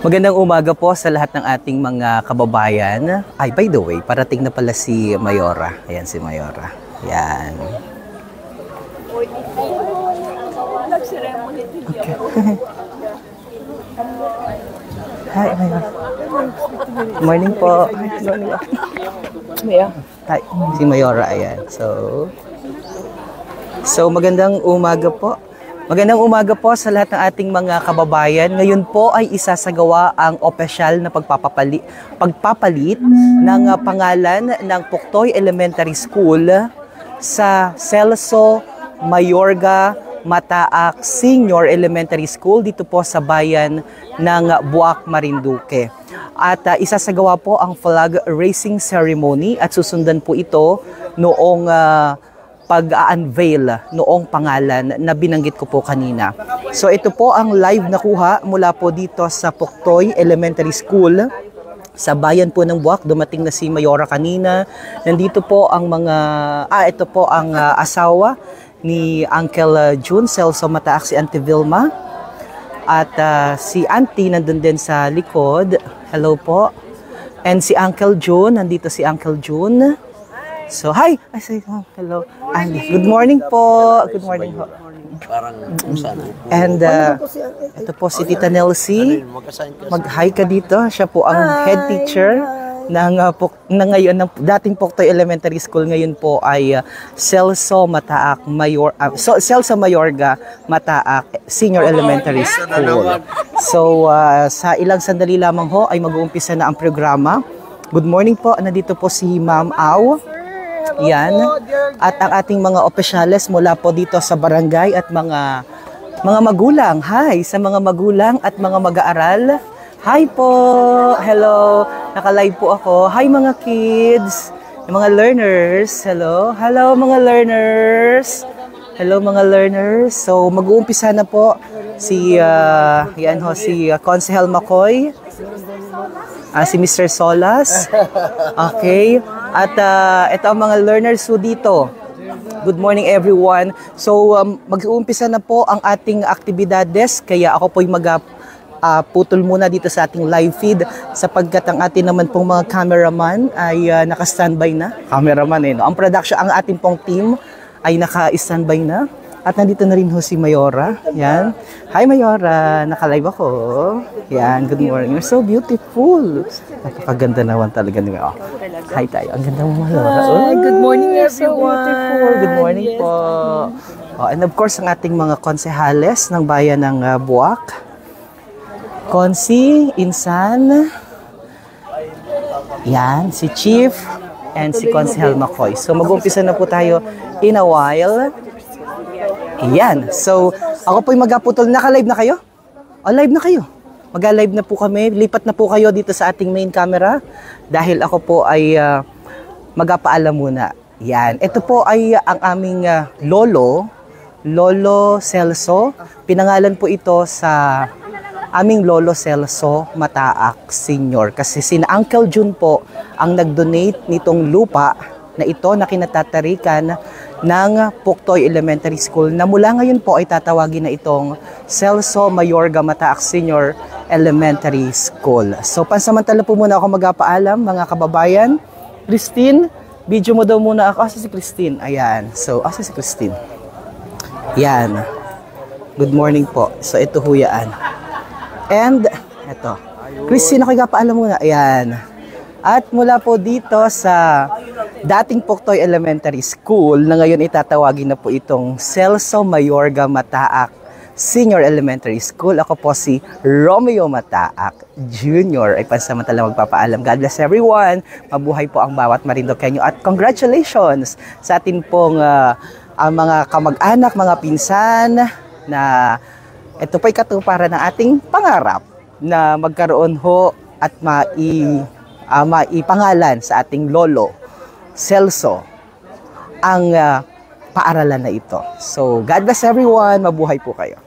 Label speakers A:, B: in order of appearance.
A: Magandang umaga po sa lahat ng ating mga kababayan. Ay, by the way, parating na pala si Mayora. Ayan si Mayora. Ayan. Okay. Hi, Mayora. Morning po. Hi, si Mayora. Ayan. So magandang umaga po. Magandang umaga po sa lahat ng ating mga kababayan. Ngayon po ay isasagawa ang opisyal na pagpapalit ng pangalan ng Puktoy Elementary School sa Celso Mayorga Mataak Senior Elementary School dito po sa bayan ng Buac, Marinduque. At isasagawa po ang flag raising ceremony at susundan po ito noong pag-unveil noong pangalan na binanggit ko po kanina. So ito po ang live na kuha mula po dito sa Puktoy Elementary School sa bayan po ng Buac. Dumating na si Mayora kanina. Nandito po ang mga ito po ang asawa ni Uncle June Celso Mataak, si Auntie Vilma. At si Auntie nandun din sa likod. Hello po. And si Uncle June, nandito si Uncle June. So, hi! I say, hello. Good morning po. Good morning po.
B: Parang sana.
A: And ito po si Tita Nelsie. Mag-hi ka dito. Siya po ang head teacher ng ngayon ng dating Puktoy Elementary School. Ngayon po ay Celso Mayorga Mataak Senior Elementary School. So, sa ilang sandali lamang ho ay mag-uumpisa na ang programa. Good morning po. Nandito po si Ma'am Au. Yan. At ang ating mga opisyales mula po dito sa barangay at mga magulang. Hi sa mga magulang at mga mag-aaral. Hi po. Hello. Naka-live po ako. Hi mga kids. Mga learners. Hello. Hello mga learners. Hello mga learners. So mag-uumpisa na po si Consehel Macoy. Si Mr. Solas. Okay. At ito ang mga learners so dito. Good morning everyone. So mag-uumpisa na po ang ating aktibidades. Kaya ako po'y putol muna dito sa ating live feed sapagkat ang atin naman pong mga cameraman ay naka-standby na. Cameraman no? Ang production, ang ating pong team ay naka-standby na. At nandito na rin ho si Mayora. Yan. Hi Mayora, naka-live ako. Yan, good morning. You're so beautiful. Napakaganda naman talaga niyo. Hi tayo. Ang ganda mo Mayora.
C: Hi, good morning everyone.
A: So beautiful. Good morning po. And of course, ang ating mga konsehales ng bayan ng Buac. Konsi, Insan. Yan, si Chief and si Consehel Macoy. So mag-umpisa na po tayo in a while. Ayan. So, ako po'y mag-aputol. Naka-live na kayo? O, live na kayo. Mag-live na po kami. Lipat na po kayo dito sa ating main camera. Dahil ako po ay mag-apaalam muna. Yan. Ito po ay ang aming Lolo Celso. Pinangalan po ito sa aming Lolo Celso Mataak Senior. Kasi sina Uncle June po ang nag-donate nitong lupa na ito na kinatatarikan ng Puktoy Elementary School na mula ngayon po ay tatawagin na itong Celso Mayorga Mataak Senior Elementary School. So pansamantala po muna ako magpapaalam mga kababayan. Christine, video mo daw muna ako. Asa si Christine? Ayan. So, asa si Christine? Yan. Good morning po. So ito huyaan. And ito. Christine, ako magpapaalam muna. Ayan. At mula po dito sa dating Puktoy Elementary School na ngayon itatawagin na po itong Celso Mayorga Mataak Senior Elementary School. Ako po si Romeo Mataak Jr. ay pansamantala magpapaalam. God bless everyone. Mabuhay po ang bawat Marinduqueño at congratulations sa atin pong mga kamag-anak, mga pinsan na ito po'y katuparan ng ating pangarap na magkaroon ho at maipangalan sa ating Lolo Celso ang paaralan na ito. So, God bless everyone. Mabuhay po kayo.